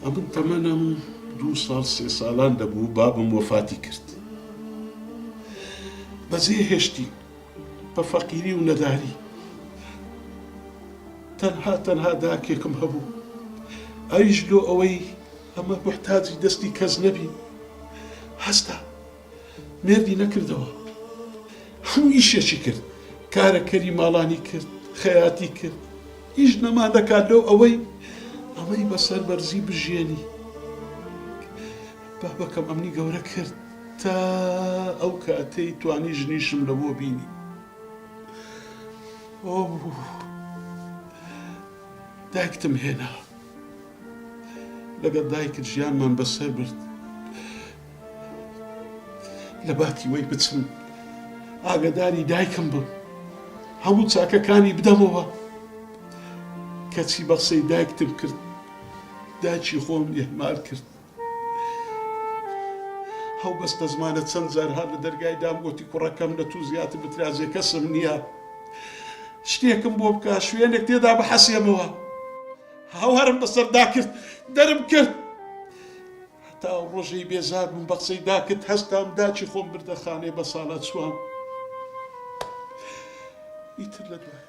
ئەمن تەمەنم 2 ساڵ 3 ساڵان دەبوو بابم وەفاتی کرد. بەجێ هێشتی بە فەقیری و نەداری. تەنها داکێکم هەبوو، ئەویش لۆ ئەوەی ئەمە محتاجی دەستی کەس نەبی. هەستا مێردی نەکردەوە، هەموو ئیشێکی کرد، کارەکەری ماڵانی کرد، خەیاتی کرد، هیچ نەمان دەکات لەو ئەمەی بەسەر بەرزی بژێنی. بابەکەم ئەمنی گەورە کرد تا ئەو کاتەی توانی ژنیشم لە بۆ بینی. دایکتم هێنا، لەگەڵ دایکت ژیانمان بەسەر برد. لە باتی وەی بچم ئاگداری دایکم بم، هەموو چاکەکانی بدەمەوە. کەچی بە قسەی دایکتم کرد، داچی خۆم ئێحمال کرد. هەو بەستە زمانە چەند جارها لە دەرگای دام گوتی کوڕەکەم لە تو زیاتر بترازێ کەسم نییە، شتێکم بۆ بکە، شوێنێک تێدا بەحەسێمەوە. هاوارم بەسەردا کرد، دەرم کرد. هەتا ڕۆژەی بێزار بووم بە قسەی داکرد، هەستام داچی خۆم بردە خانێ بە ساڵات چوام. ئیتر لە دوای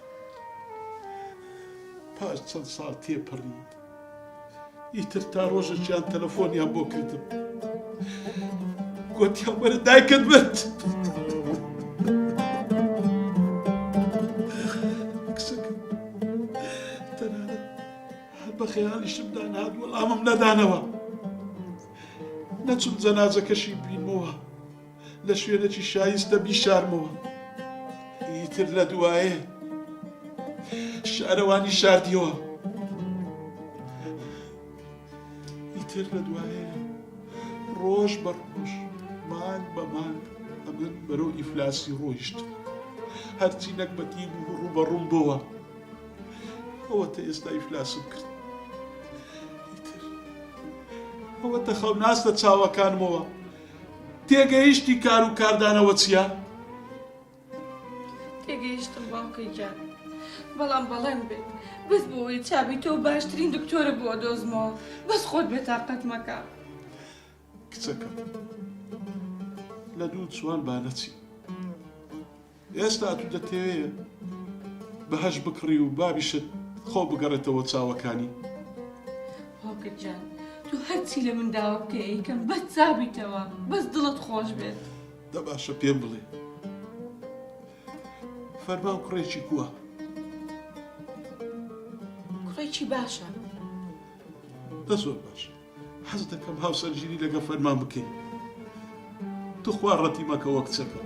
پاش چەند ساڵ تێپەڕی، ئیتر تا ڕۆژێکیان تەلەفۆنیان بۆ کردم، گوتیان وەرە دایکت برد. کچەکەم تەنانەت هەر بە خەیاڵیشمدا نهات، وەڵامم نەدانەوە. نەچوم جەنازەکەشی بینمەوە، لە شوێنێکی شایستە بیشارمەوە. ئیتر لە دوایێ شارەوانی شاردیەوە. ئیتر لە دوایێ ڕۆژ بە ڕۆژ، مانگ بە مانگ ئەمن بەرەو ئیفلاسی ڕۆیشتم. هەرچی نەکبەتی بوو ڕوبەڕووم بۆوە. ئەوەتە ئێستا ئیفلاسم کرد. ئیتر ئەوەتە خەوناستە چاوەکانمەوە. تێگەیشتی کار و کاردانەوە چییە؟ تێگەیشتم باوکەی گیان، بەڵام بەڵێن بێت بەس بۆەوەی چابی تۆ باشترین دکتۆرە بۆ دۆزمەوە، بەس خۆت بێتاقەت مەکە. کچەکەم لە دوو چوان بانەچی. ئێستا تو دەتەوێت بەهەش بکڕی و بابیشت خۆ بگەڕێتەوە چاوەکانی. باوکە گیان، تو هەرچی لە من داوا بکە ئەیکەم بەس چابیتەوە، بەس دڵت خۆش بێت. دە باشە پێم بڵێ، فەرمان کوڕێکی کووە؟ کوڕێکی باشە. دە زۆر باشە. حەز دەکەم هاوسەرگیری لەگە فەرمان بکەین. تو خوا ڕەتی مەکەوە کچەکەم.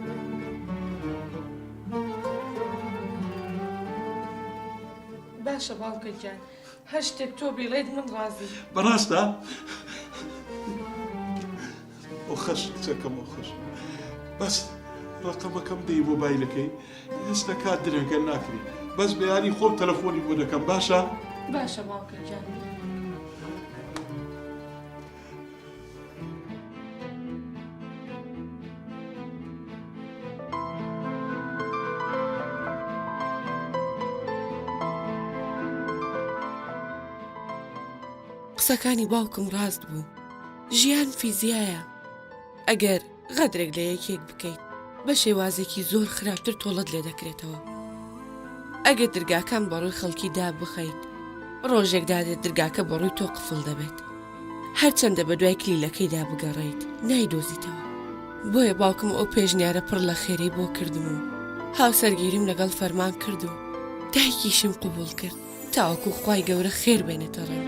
باشە باوکە گیان، هەر شتێک تۆ بڵێیت من ڕازی. بەڕاستە؟ ئەو خەش کچەکەم، ئەو خەش. بەس ڕقەمەکەم دەی مۆبایلەکەی، ئێستا کات درەنگە ناکری، بەس بەیانی خۆم تەلەفۆنی بۆ دەکەم. باشە؟ باشە باوکە گیان. قسەکانی باوکم ڕاست بوو. ژیان فیزیایە. ئەگەر غەدرێک لە یەکێک بکەیت بە شێوازێکی زۆر خراپتر تۆڵت لێ دەکرێتەوە. ئەگەر دەرگاکان بەڕووی خەڵکی دا بخەیت، ڕۆژێک دادێت دەرگاکە بەڕووی تۆ قفڵ دەبێت. هەرچەندە بە دوای کلیلەکەیدا بگەڕێیت نایدۆزیتەوە. بۆیە باوکم ئەو پێشنیارە پڕ لە خێرەی بۆ کردم و هاوسەرگیریم لەگەڵ فەرمان کرد و دایکیشم قبول کرد تاوەکو خوای گەورە خێر بێنێتە ڕێم.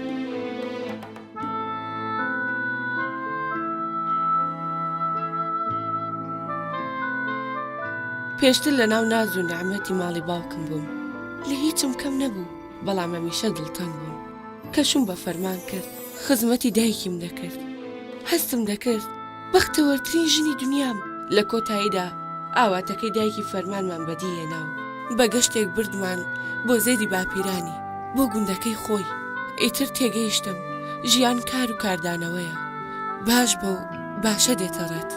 پێشتر لە ناو ناز و نەعمەتی ماڵی باوکم بووم. لە هیچم کەم نەبوو، بەڵام هەمیشە دڵتەنگ بووم. کەشم بە فەرمان کرد، خزمەتی دایکیم دەکرد. هەستم دەکرد بەختەوەرترین ژنی دنیام. لە کۆتاییدا ئاواتەکەی دایکی فەرمانمان بەدیهێناو. بە گەشتێک بردمان بۆ زەیدی باپیرانی، بۆ گوندەکەی خۆی. ئیتر تێگەیشتم ژیان کار و کاردانەوەیە، باش بە و باشە دێتە ڕێت.